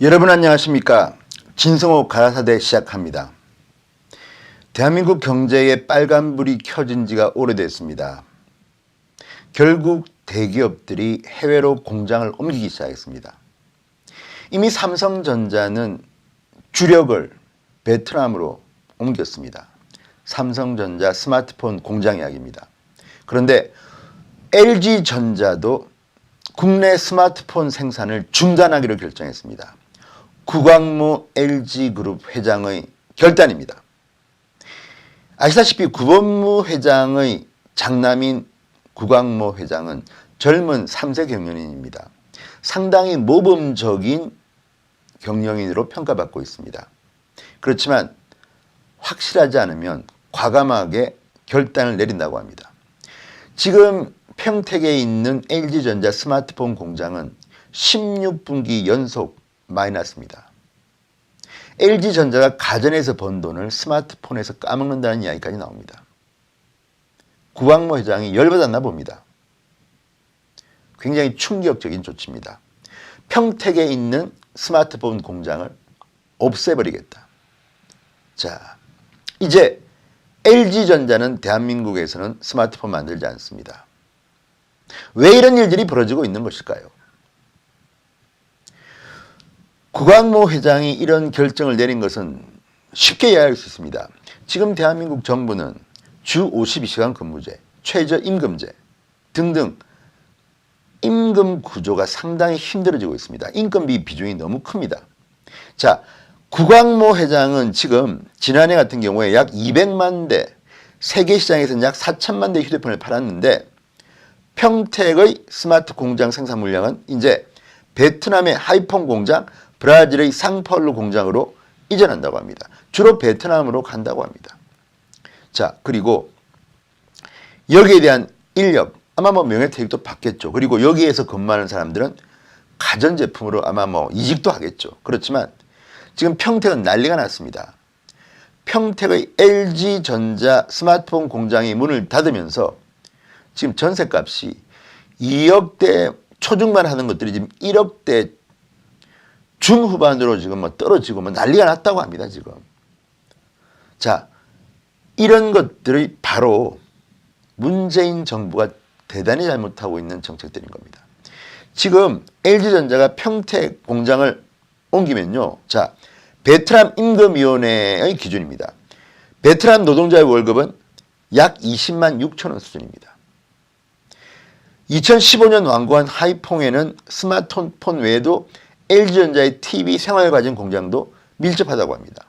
여러분 안녕하십니까? 진성호 가라사대 시작합니다. 대한민국 경제에 빨간불이 켜진 지가 오래됐습니다. 결국 대기업들이 해외로 공장을 옮기기 시작했습니다. 이미 삼성전자는 주력을 베트남으로 옮겼습니다. 삼성전자 스마트폰 공장 이야기입니다. 그런데 LG전자도 국내 스마트폰 생산을 중단하기로 결정했습니다. 구광모 LG그룹 회장의 결단입니다. 아시다시피 구본무 회장의 장남인 구광모 회장은 젊은 3세 경영인입니다. 상당히 모범적인 경영인으로 평가받고 있습니다. 그렇지만 확실하지 않으면 과감하게 결단을 내린다고 합니다. 지금 평택에 있는 LG전자 스마트폰 공장은 16분기 연속 마이너스입니다. LG전자가 가전에서 번 돈을 스마트폰에서 까먹는다는 이야기까지 나옵니다. 구광모 회장이 열받았나 봅니다. 굉장히 충격적인 조치입니다. 평택에 있는 스마트폰 공장을 없애버리겠다. 자, 이제 LG전자는 대한민국에서는 스마트폰 만들지 않습니다. 왜 이런 일들이 벌어지고 있는 것일까요? 구광모 회장이 이런 결정을 내린 것은 쉽게 이해할 수 있습니다. 지금 대한민국 정부는 주 52시간 근무제, 최저임금제 등등 임금 구조가 상당히 힘들어지고 있습니다. 인건비 비중이 너무 큽니다. 자, 구광모 회장은 지금 지난해 같은 경우에 약 200만 대, 세계 시장에서는 약 4천만 대 휴대폰을 팔았는데 평택의 스마트 공장 생산 물량은 이제 베트남의 하이폰 공장, 브라질의 상파울루 공장으로 이전한다고 합니다. 주로 베트남으로 간다고 합니다. 자, 그리고 여기에 대한 인력, 아마 명예퇴직도 받겠죠. 그리고 여기에서 근무하는 사람들은 가전제품으로 아마 이직도 하겠죠. 그렇지만 지금 평택은 난리가 났습니다. 평택의 LG전자 스마트폰 공장이 문을 닫으면서 지금 전셋값이 2억대 초중반 하는 것들이 지금 1억대 중후반으로 지금 떨어지고 난리가 났다고 합니다, 지금. 자, 이런 것들이 바로 문재인 정부가 대단히 잘못하고 있는 정책들인 겁니다. 지금 LG전자가 평택 공장을 옮기면요. 자, 베트남 임금위원회의 기준입니다. 베트남 노동자의 월급은 약 20만 6천 원 수준입니다. 2015년 완공한 하이퐁에는 스마트폰 외에도 LG전자의 TV 생활과정 공장도 밀접하다고 합니다.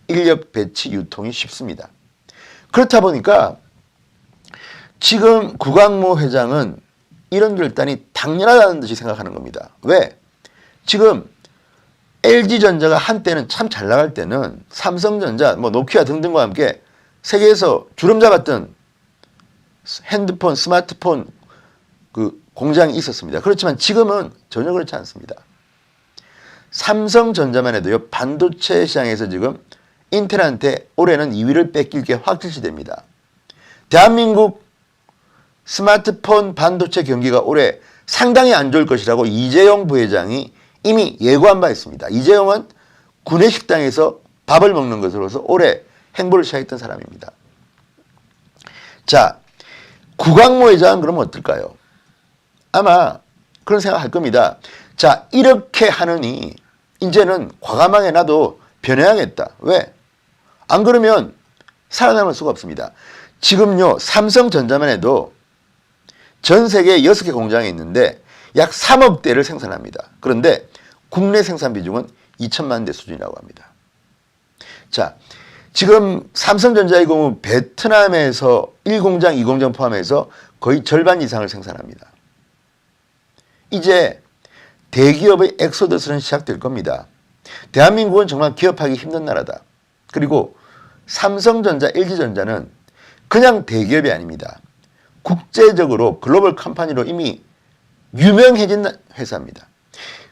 인력 배치 유통이 쉽습니다. 그렇다 보니까 지금 구광모 회장은 이런 결단이 당연하다는 듯이 생각하는 겁니다. 왜? 지금 LG전자가 한때는 참 잘 나갈 때는 삼성전자, 노키아 등등과 함께 세계에서 주름 잡았던 핸드폰, 스마트폰 그 공장이 있었습니다. 그렇지만 지금은 전혀 그렇지 않습니다. 삼성전자만 해도요, 반도체 시장에서 지금 인텔한테 올해는 2위를 뺏길 게 확실시됩니다. 대한민국 스마트폰 반도체 경기가 올해 상당히 안 좋을 것이라고 이재용 부회장이 이미 예고한 바 있습니다. 이재용은 구내식당에서 밥을 먹는 것으로서 올해 행보를 시작했던 사람입니다. 자, 구광모 회장은 그러면 어떨까요? 아마 그런 생각할 겁니다. 자, 이렇게 하느니 이제는 과감하게 나도 변해야겠다. 왜? 안 그러면 살아남을 수가 없습니다. 지금요, 삼성전자만 해도 전 세계 6개 공장이 있는데 약 3억 대를 생산합니다. 그런데 국내 생산 비중은 2천만 대 수준이라고 합니다. 자, 지금 삼성전자의 경우 베트남에서 1공장, 2공장 포함해서 거의 절반 이상을 생산합니다. 이제 대기업의 엑소더스는 시작될 겁니다. 대한민국은 정말 기업하기 힘든 나라다. 그리고 삼성전자, LG전자는 그냥 대기업이 아닙니다. 국제적으로 글로벌 컴퍼니로 이미 유명해진 회사입니다.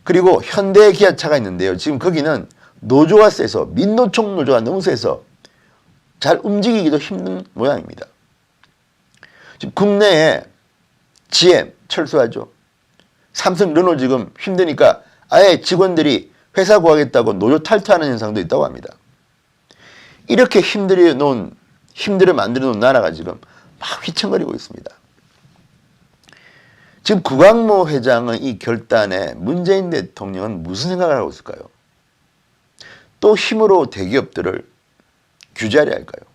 그리고 현대 기아차가 있는데요. 지금 거기는 노조가 세서, 민노총 노조가 너무 세서 잘 움직이기도 힘든 모양입니다. 지금 국내에 GM 철수하죠. 삼성, 르노 지금 힘드니까 아예 직원들이 회사 구하겠다고 노조 탈퇴하는 현상도 있다고 합니다. 이렇게 힘들어 만들어 놓은 나라가 지금 막 휘청거리고 있습니다. 지금 구광모 회장의 이 결단에 문재인 대통령은 무슨 생각을 하고 있을까요? 또 힘으로 대기업들을 규제하려 할까요?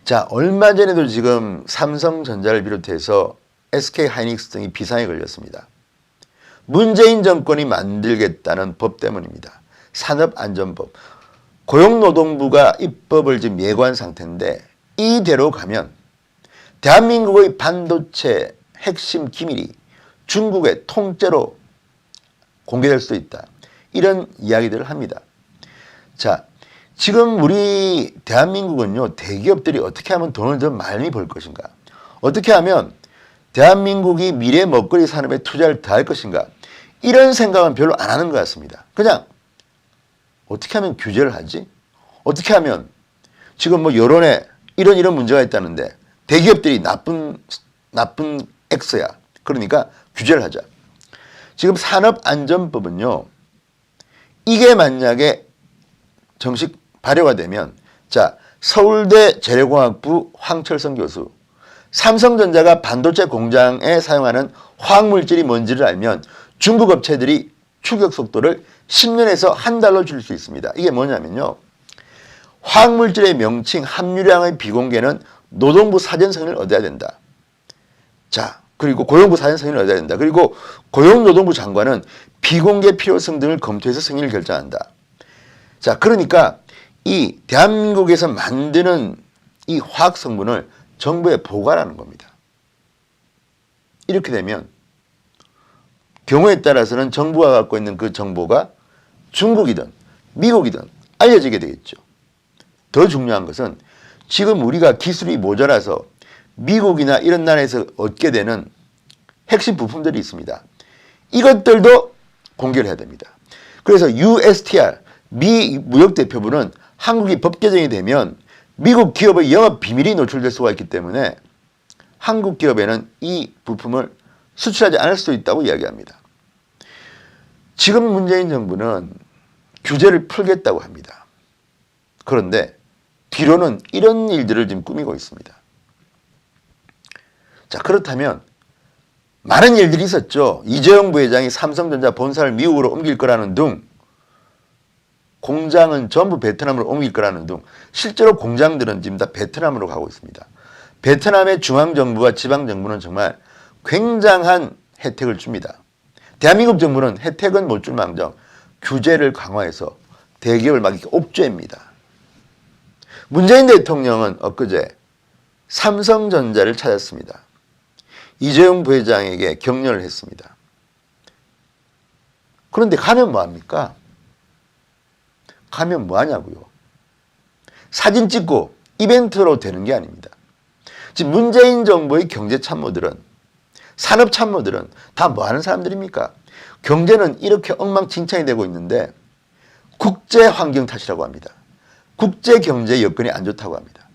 자, 얼마 전에도 지금 삼성전자를 비롯해서 SK하이닉스 등이 비상에 걸렸습니다. 문재인 정권이 만들겠다는 법 때문입니다. 산업안전법. 고용노동부가 입법을 지금 예고한 상태인데 이대로 가면 대한민국의 반도체 핵심 기밀이 중국의 통째로 공개될 수도 있다. 이런 이야기들을 합니다. 자, 지금 우리 대한민국은요, 대기업들이 어떻게 하면 돈을 더 많이 벌 것인가? 어떻게 하면 대한민국이 미래 먹거리 산업에 투자를 더 할 것인가? 이런 생각은 별로 안 하는 것 같습니다. 그냥 어떻게 하면 규제를 하지? 어떻게 하면 지금 뭐 여론에 이런 문제가 있다는데 대기업들이 나쁜 X야. 그러니까 규제를 하자. 지금 산업안전법은요, 이게 만약에 정식 발효가 되면, 자, 서울대 재료공학부 황철성 교수, 삼성전자가 반도체 공장에 사용하는 화학물질이 뭔지를 알면 중국 업체들이 추격 속도를 10년에서 한 달로 줄일 수 있습니다. 이게 뭐냐면요, 화학물질의 명칭 함유량의 비공개는 노동부 사전 승인을 얻어야 된다. 자, 그리고 고용부 사전 승인을 얻어야 된다. 그리고 고용노동부 장관은 비공개 필요성 등을 검토해서 승인을 결정한다. 자, 그러니까 이 대한민국에서 만드는 이 화학 성분을 정부에 보고하라는 겁니다. 이렇게 되면 경우에 따라서는 정부가 갖고 있는 그 정보가 중국이든 미국이든 알려지게 되겠죠. 더 중요한 것은 지금 우리가 기술이 모자라서 미국이나 이런 나라에서 얻게 되는 핵심 부품들이 있습니다. 이것들도 공개를 해야 됩니다. 그래서 USTR, 미 무역대표부는 한국이 법 개정이 되면 미국 기업의 영업 비밀이 노출될 수가 있기 때문에 한국 기업에는 이 부품을 수출하지 않을 수도 있다고 이야기합니다. 지금 문재인 정부는 규제를 풀겠다고 합니다. 그런데 뒤로는 이런 일들을 지금 꾸미고 있습니다. 자, 그렇다면 많은 일들이 있었죠. 이재용 부회장이 삼성전자 본사를 미국으로 옮길 거라는 등, 공장은 전부 베트남으로 옮길 거라는 등, 실제로 공장들은 지금 다 베트남으로 가고 있습니다. 베트남의 중앙정부와 지방정부는 정말 굉장한 혜택을 줍니다. 대한민국 정부는 혜택은 못 줄 망정 규제를 강화해서 대기업을 막 이렇게 옥죄입니다. 문재인 대통령은 엊그제 삼성전자를 찾았습니다. 이재용 부회장에게 격려를 했습니다. 그런데 가면 뭐합니까? 가면 뭐하냐고요. 사진 찍고 이벤트로 되는 게 아닙니다. 지금 문재인 정부의 경제 참모들은, 산업 참모들은 다 뭐하는 사람들입니까? 경제는 이렇게 엉망진창이 되고 있는데 국제 환경 탓이라고 합니다. 국제 경제 여건이 안 좋다고 합니다.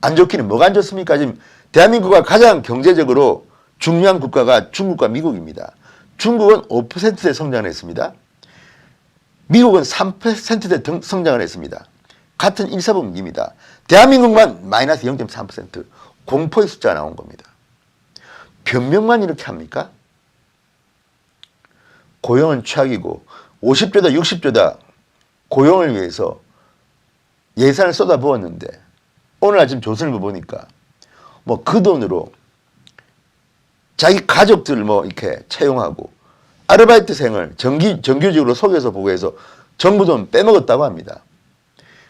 안 좋기는 뭐가 안 좋습니까? 지금 대한민국과 가장 경제적으로 중요한 국가가 중국과 미국입니다. 중국은 5%대 성장을 했습니다. 미국은 3%대 성장을 했습니다. 같은 1, 4분기입니다. 대한민국만 마이너스 0.3%, 공포의 숫자가 나온 겁니다. 변명만 이렇게 합니까? 고용은 최악이고 50조다 60조다 고용을 위해서 예산을 쏟아부었는데 오늘 아침 조선일보 보니까 뭐 그 돈으로 자기 가족들 뭐 이렇게 채용하고 아르바이트생을 정규직으로 속여서 보고해서 정부 돈 빼먹었다고 합니다.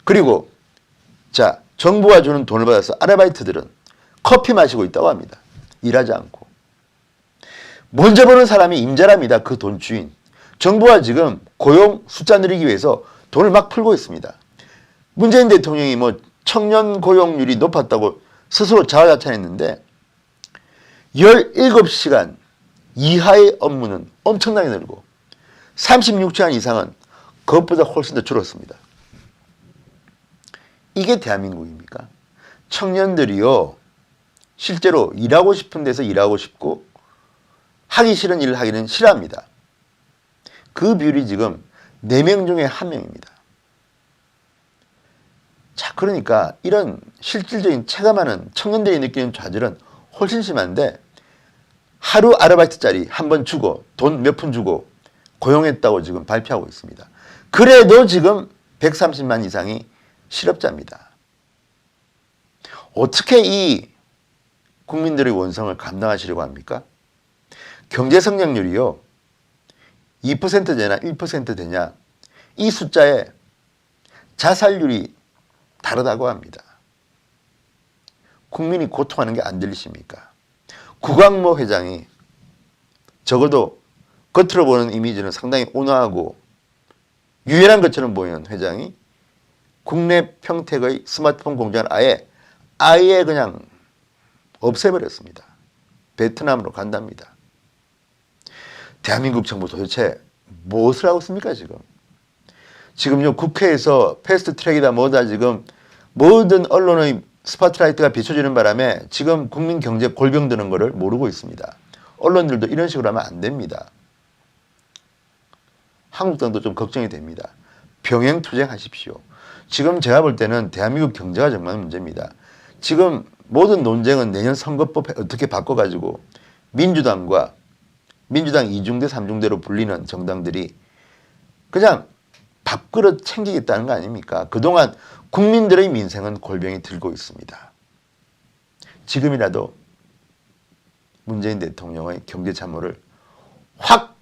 그리고 자, 정부가 주는 돈을 받아서 아르바이트들은 커피 마시고 있다고 합니다. 일하지 않고. 먼저 버는 사람이 임자랍니다. 그 돈 주인. 정부가 지금 고용 숫자 늘리기 위해서 돈을 막 풀고 있습니다. 문재인 대통령이 뭐 청년 고용률이 높았다고 스스로 자화자찬했는데 17시간 이하의 업무는 엄청나게 늘고 36시간 이상은 그것보다 훨씬 더 줄었습니다. 이게 대한민국입니까? 청년들이요, 실제로 일하고 싶은 데서 일하고 싶고 하기 싫은 일을 하기는 싫어합니다. 그 비율이 지금 4명 중에 1명입니다. 자, 그러니까 이런 실질적인 체감하는 청년들이 느끼는 좌절은 훨씬 심한데, 하루 아르바이트짜리 한 번 주고 돈 몇 푼 주고 고용했다고 지금 발표하고 있습니다. 그래도 지금 130만 이상이 실업자입니다. 어떻게 이 국민들의 원성을 감당하시려고 합니까? 경제 성장률이요, 2% 되나 1% 되냐, 이 숫자에 자살률이 다르다고 합니다. 국민이 고통하는 게 안 들리십니까? 구광모 회장이 적어도 겉으로 보는 이미지는 상당히 온화하고 유연한 것처럼 보이는 회장이 국내 평택의 스마트폰 공장을 아예 그냥 없애버렸습니다. 베트남으로 간답니다. 대한민국 정부 도대체 무엇을 하고 있습니까, 지금? 지금요, 국회에서 패스트 트랙이다 뭐다 지금 모든 언론의 스포트라이트가 비춰지는 바람에 지금 국민 경제 골병 드는 거를 모르고 있습니다. 언론들도 이런 식으로 하면 안 됩니다. 한국당도 좀 걱정이 됩니다. 병행투쟁하십시오. 지금 제가 볼 때는 대한민국 경제가 정말 문제입니다. 지금 모든 논쟁은 내년 선거법 어떻게 바꿔가지고 민주당 2중대 3중대로 불리는 정당들이 그냥 밥그릇 챙기겠다는 거 아닙니까? 그동안 국민들의 민생은 골병이 들고 있습니다. 지금이라도 문재인 대통령의 경제 참모를 확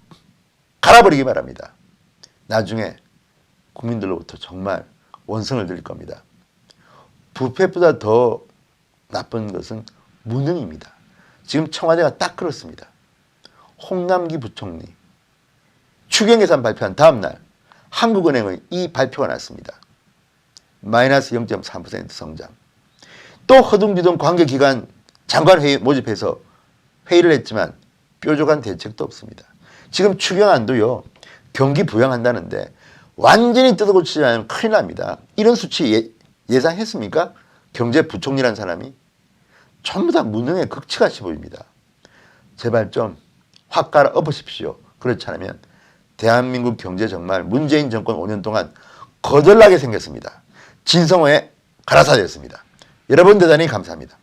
갈아버리기 바랍니다. 나중에 국민들로부터 정말 원성을 드릴 겁니다. 부패보다 더 나쁜 것은 무능입니다. 지금 청와대가 딱 그렇습니다. 홍남기 부총리 추경예산 발표한 다음 날 한국은행의 이 발표가 났습니다. 마이너스 0.3% 성장. 또 허둥지둥 관계기관 장관회의 모집해서 회의를 했지만 뾰족한 대책도 없습니다. 지금 추경안도요, 경기 부양한다는데 완전히 뜯어고치지 않으면 큰일 납니다. 이런 수치 예상했습니까? 경제부총리란 사람이. 전부 다 무능의 극치같이 보입니다. 제발 좀 확 갈아 엎으십시오. 그렇지 않으면 대한민국 경제 정말 문재인 정권 5년 동안 거덜나게 생겼습니다. 진성호의 가라사대였습니다. 여러분 대단히 감사합니다.